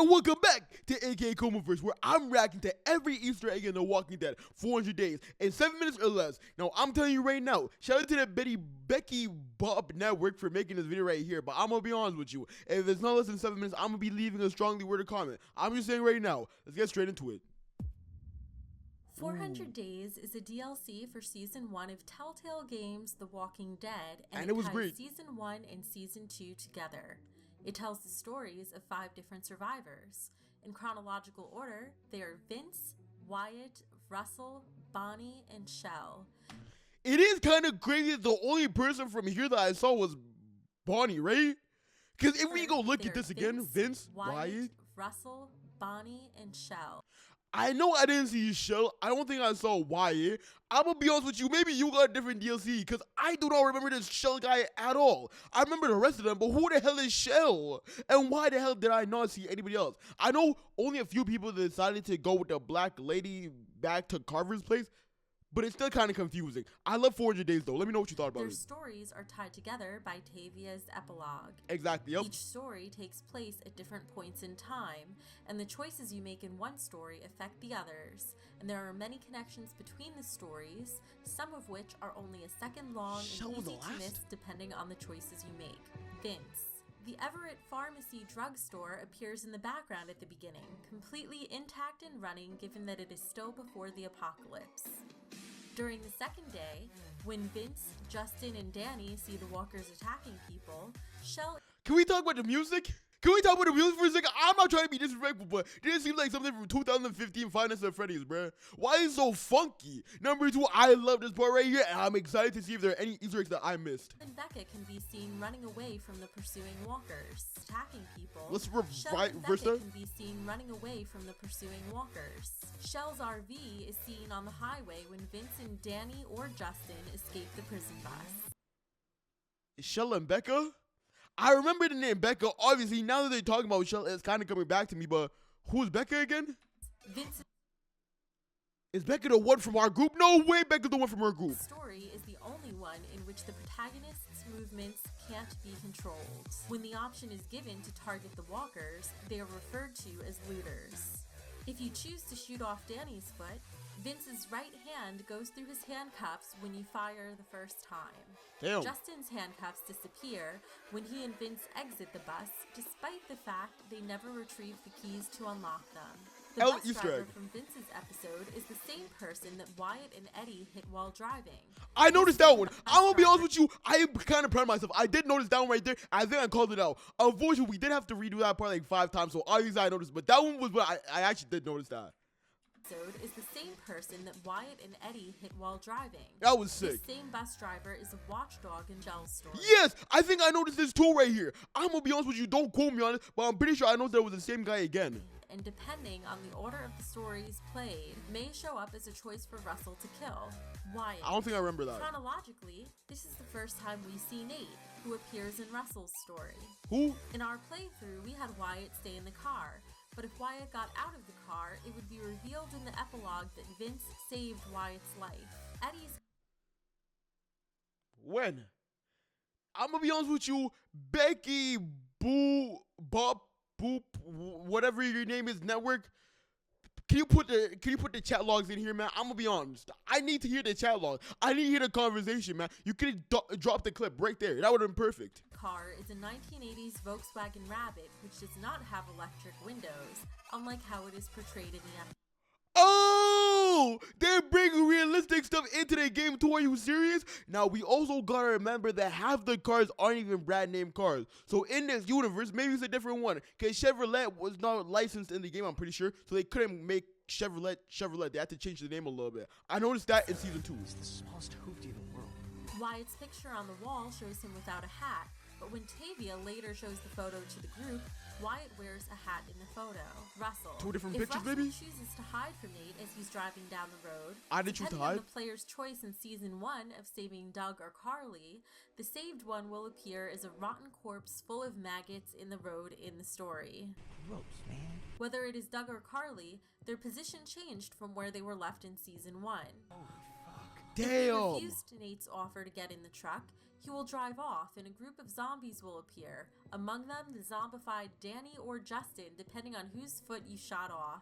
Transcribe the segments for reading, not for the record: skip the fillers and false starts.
And welcome back to AK Comaverse, where I'm reacting to every Easter egg in The Walking Dead 400 days in 7 minutes or less. Now, I'm telling you right now, shout out to the Becky Bob Network for making this video right here, but I'm gonna be honest with you. If it's not less than 7 minutes, I'm gonna be leaving a strongly worded comment. I'm just saying right now, let's get straight into it. 400 Days is a DLC for Season 1 of Telltale Games The Walking Dead, and it was ties great. Season 1 and Season 2 together. It tells the stories of 5 different survivors. In chronological order, they are Vince, Wyatt, Russell, Bonnie, and Shell. It is kind of crazy that the only person from here that I saw was Bonnie, right? Because if we go look at this again, Vince, Wyatt, Russell, Bonnie, and Shell. I know I didn't see Shell. I don't think I saw Wyatt. I'm gonna be honest with you, maybe you got a different DLC, because I do not remember this Shell guy at all. I remember the rest of them, but who the hell is Shell? And why the hell did I not see anybody else? I know only a few people decided to go with the black lady back to Carver's place, but it's still kind of confusing. I love 400 Days though. Let me know what you thought about Their it. stories are tied together by Tavia's epilogue. Exactly, yep. Each story takes place at different points in time, and the choices you make in one story affect the others. And there are many connections between the stories, some of which are only a second long and easy to miss depending on the choices you make. Vince. The Everett Pharmacy drugstore appears in the background at the beginning, completely intact and running given that it is still before the apocalypse. During the second day, when Vince, Justin, and Danny see the walkers attacking people, Shell... Can we talk about the music? Can we talk about the music for a second? I'm not trying to be disrespectful, but it seems like something from 2015 Five Nights at Freddy's, bruh. Why is it so funky? Number 2, I love this part right here, and I'm excited to see if there are any Easter eggs that I missed. And Becca can be seen running away from the pursuing walkers, attacking people. Let's Shell and reverse Becca that. can be seen running away from the pursuing walkers. Shell's RV is seen on the highway when Vince and Danny or Justin escape the prison bus. Shell and Becca? I remember the name Becca. Obviously, now that they're talking about Shell, it's kind of coming back to me, but who's Becca again? Vince. Is Becca the one from our group? No way, Becca's the one from our group. The story is the only one in which the protagonist's movements can't be controlled. When the option is given to target the walkers, they are referred to as looters. If you choose to shoot off Danny's foot, Vince's right hand goes through his handcuffs when you fire the first time. Damn. Justin's handcuffs disappear when he and Vince exit the bus, despite the fact they never retrieve the keys to unlock them. The bus driver from Vince's episode is the same person that Wyatt and Eddie hit while driving. I noticed that one. I'm gonna be honest with you, I am kind of proud of myself. I did notice that one right there. I think I called it out. Unfortunately, we did have to redo that part like 5 times, so obviously I noticed. But that one was what I actually did notice that. Is the same person that Wyatt and Eddie hit while driving. That was sick. The same bus driver is a watchdog in Shell's story. Yes, I think I noticed this too right here. I'm gonna be honest with you, don't quote me on it, but I'm pretty sure I noticed that it was the same guy again. And depending on the order of the stories played, may show up as a choice for Russell to kill. Wyatt. I don't think I remember that. Chronologically, this is the first time we see Nate, who appears in Russell's story. Who? In our playthrough, we had Wyatt stay in the car. But if Wyatt got out of the car, it would be revealed in the epilogue that Vince saved Wyatt's life. Eddie's... When? I'm gonna be honest with you, Becky Boo Bop Boop whatever your name is network. Can you put the chat logs in here, man? I'm gonna be honest. I need to hear the chat log. I need to hear the conversation, man. You could drop the clip right there. That would have been perfect. Car is a 1980s Volkswagen Rabbit, which does not have electric windows, unlike how it is portrayed in the episode. Oh, they're bringing realistic stuff into the game too. Are you serious? Now, we also gotta remember that half the cars aren't even brand name cars. So in this universe, maybe it's a different one. Because Chevrolet was not licensed in the game, I'm pretty sure. So they couldn't make Chevrolet. They had to change the name a little bit. I noticed that in Season 2. It's the smallest hoopty in the world. Wyatt's picture on the wall shows him without a hat, but when Tavia later shows the photo to the group, Wyatt wears a hat in the photo. Russell. 2 different if pictures, Russell maybe? chooses to hide from Nate as he's driving down the road, I didn't choose to hide. on the player's choice in Season 1 of saving Doug or Carly, the saved one will appear as a rotten corpse full of maggots in the road in the story. Gross, man. Whether it is Doug or Carly, their position changed from where they were left in Season 1. Holy fuck. Damn. If he refused Nate's offer to get in the truck, He will drive off and a group of zombies will appear, among them the zombified Danny or Justin depending on whose foot you shot off.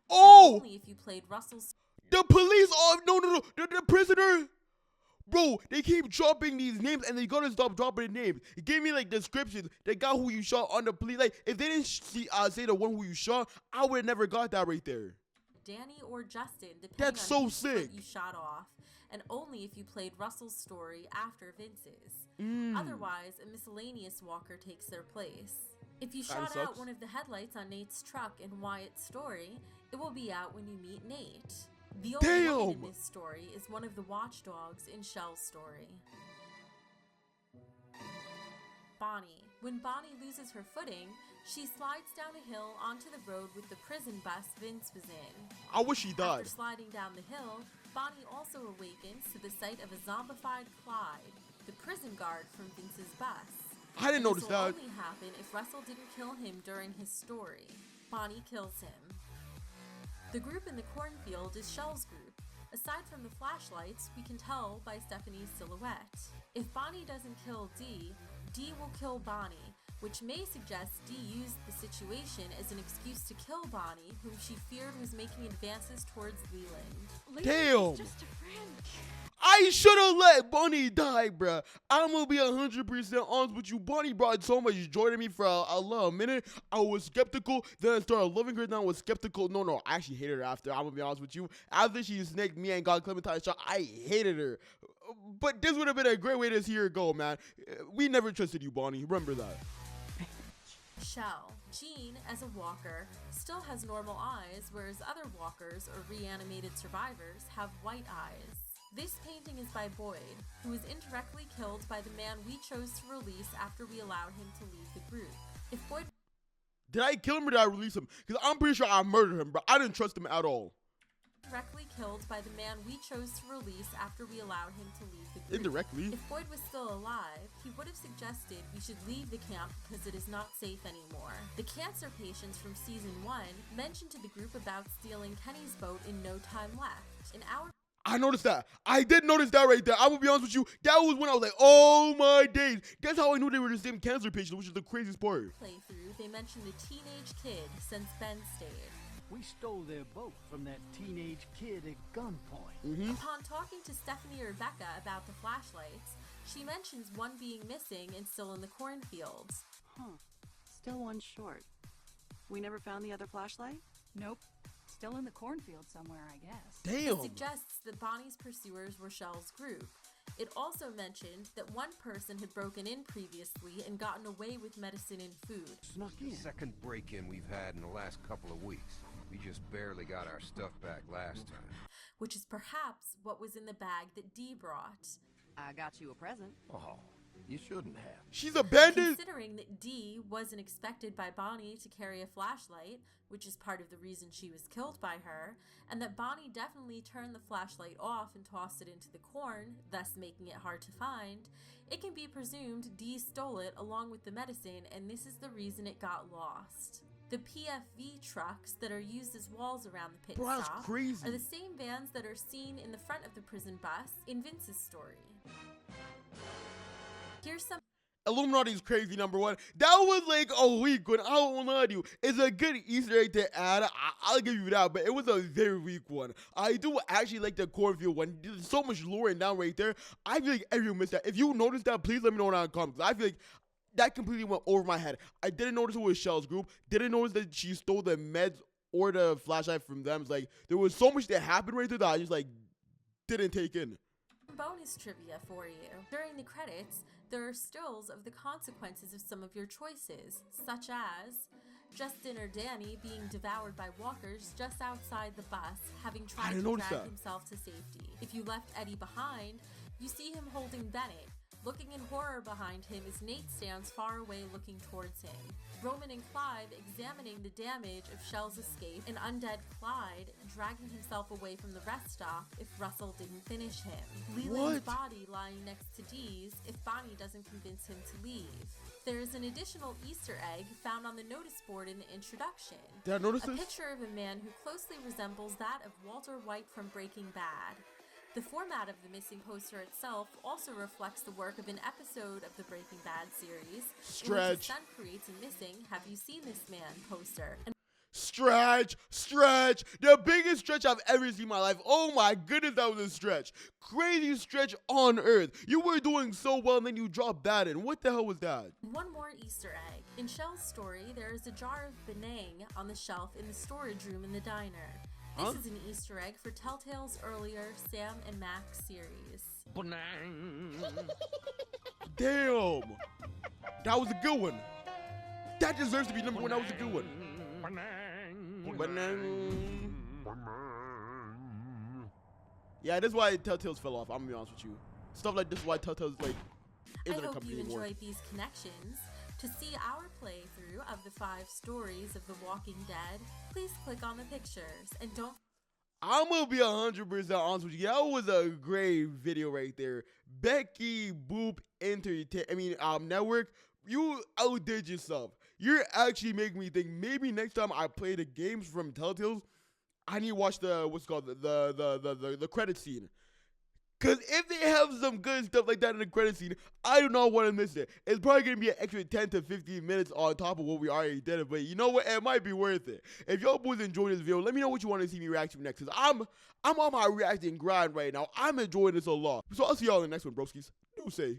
Oh! Only if you played Russell's The police! Oh, no. The prisoner! Bro, they keep dropping these names and they gotta stop dropping the names. It gave me like descriptions. The guy who you shot on the police. Like, if they didn't say the one who you shot, I would have never got that right there. Danny or Justin depending That's on so whose foot sick. you shot off, and only if you played Russell's story after Vince's. Mm. Otherwise, a miscellaneous walker takes their place. If you Kinda shot out sucks. one of the headlights on Nate's truck in Wyatt's story, it will be out when you meet Nate. The only woman in Damn! this story is one of the watchdogs in Shell's story. Bonnie. When Bonnie loses her footing, she slides down a hill onto the road with the prison bus Vince was in. I wish he died. After sliding down the hill, Bonnie also awakens to the sight of a zombified Clyde, the prison guard from Vince's bus. I didn't notice This will that. only happen if Russell didn't kill him during his story. Bonnie kills him. The group in the cornfield is Shell's group. Aside from the flashlights, we can tell by Stephanie's silhouette. If Bonnie doesn't kill Dee, Dee will kill Bonnie, which may suggest Dee used the situation as an excuse to kill Bonnie, whom she feared was making advances towards Leland. Damn! Just a friend. I should have let Bonnie die, bruh. I'm gonna be 100% honest with you. Bonnie brought so much joy to me for a little minute. I was skeptical, then I started loving her. Then I was skeptical. No, I actually hated her after. I'm gonna be honest with you. After she snaked me and got Clementine shot, I hated her. But this would have been a great way to see her go, man. We never trusted you, Bonnie. Remember that. Shell. Jean, as a walker, still has normal eyes, whereas other walkers or reanimated survivors have white eyes. This painting is by Boyd, who was indirectly killed by the man we chose to release after we allowed him to leave the group. If Boyd Did I kill him or did I release him? Because I'm pretty sure I murdered him, bro. I didn't trust him at all. directly killed by the man we chose to release after we allowed him to leave the group. Indirectly. If Boyd was still alive, he would have suggested we should leave the camp because it is not safe anymore. The cancer patients from season 1 mentioned to the group about stealing Kenny's boat in No Time Left. In our I noticed that. I did notice that right there. I will be honest with you. That was when I was like, oh my days. That's how I knew they were the same cancer patient, which is the craziest part. playthrough, they mentioned a teenage kid since Ben stayed. We stole their boat from that teenage kid at gunpoint. Upon talking to Stephanie or Rebecca about the flashlights, she mentions one being missing and still in the cornfields. Huh. Still one short. We never found the other flashlight? Nope. Still in the cornfield somewhere, I guess. Damn. It suggests that Bonnie's pursuers were Shell's group. It also mentioned that one person had broken in previously and gotten away with medicine and food. Snuck in. Second break-in we've had in the last couple of weeks. We just barely got our stuff back last time. Which is perhaps what was in the bag that Dee brought. I got you a present. Oh, you shouldn't have. She's abandoned. Considering that Dee wasn't expected by Bonnie to carry a flashlight, which is part of the reason she was killed by her, and that Bonnie definitely turned the flashlight off and tossed it into the corn, thus making it hard to find, it can be presumed Dee stole it along with the medicine, and this is the reason it got lost. The PFV trucks that are used as walls around the pit Bro, that's stop crazy. are the same vans that are seen in the front of the prison bus in Vince's story. Here's some Illuminati's crazy, number one. That was like a weak one. I won't lie to you. It's a good Easter egg to add. I'll give you that, but it was a very weak one. I do actually like the cornfield one. There's so much lore down right there. I feel like everyone missed that. If you noticed that, please let me know in the comments. I feel like that completely went over my head. I didn't notice it was Shell's group. Didn't notice that she stole the meds or the flashlight from them. It's like there was so much that happened right there that I just like didn't take in. bonus trivia for you. During the credits, there are stills of the consequences of some of your choices, such as Justin or Danny being devoured by walkers just outside the bus, having tried didn't to notice drag that. himself to safety. If you left Eddie behind, you see him holding Bennett. Looking in horror behind him as Nate stands far away looking towards him. Roman and Clive examining the damage of Shell's escape, and undead Clyde dragging himself away from the rest stop if Russell didn't finish him. Leland's What? body lying next to Dee's if Bonnie doesn't convince him to leave. There is an additional Easter egg found on the notice board in the introduction. Did I notice A this? picture of a man who closely resembles that of Walter White from Breaking Bad. The format of the missing poster itself also reflects the work of an episode of the Breaking Bad series, in which Stretch. his son creates a missing "Have you seen this man?" poster. And Stretch. The biggest stretch I've ever seen in my life. Oh my goodness, that was a stretch. Crazy stretch on earth. You were doing so well and then you dropped that in. What the hell was that? one more Easter egg. In Shell's story, there is a jar of Benang on the shelf in the storage room in the diner. This Huh? is an Easter egg for Telltale's earlier Sam and Max series. Damn. That was a good one. That deserves to be number one. That was a good one. Yeah, that's why Telltales fell off. I'm gonna be honest with you. Stuff like this is why Telltale's like I isn't a hope company you anymore. enjoyed these connections. To see our playthrough of the 5 stories of The Walking Dead, please click on the pictures and don't I'm gonna be 100% honest with you. That was a great video right there. Becky Boop Network. You outdid yourself. You're actually making me think maybe next time I play the games from Telltales, I need to watch the the credit scene. Cause if they have some good stuff like that in the credit scene, I do not want to miss it. It's probably gonna be an extra 10 to 15 minutes on top of what we already did. But you know what? It might be worth it. If y'all boys enjoy this video, let me know what you want to see me react to next. Cause I'm on my reacting grind right now. I'm enjoying this a lot. So I'll see y'all in the next one, broskies. Do say.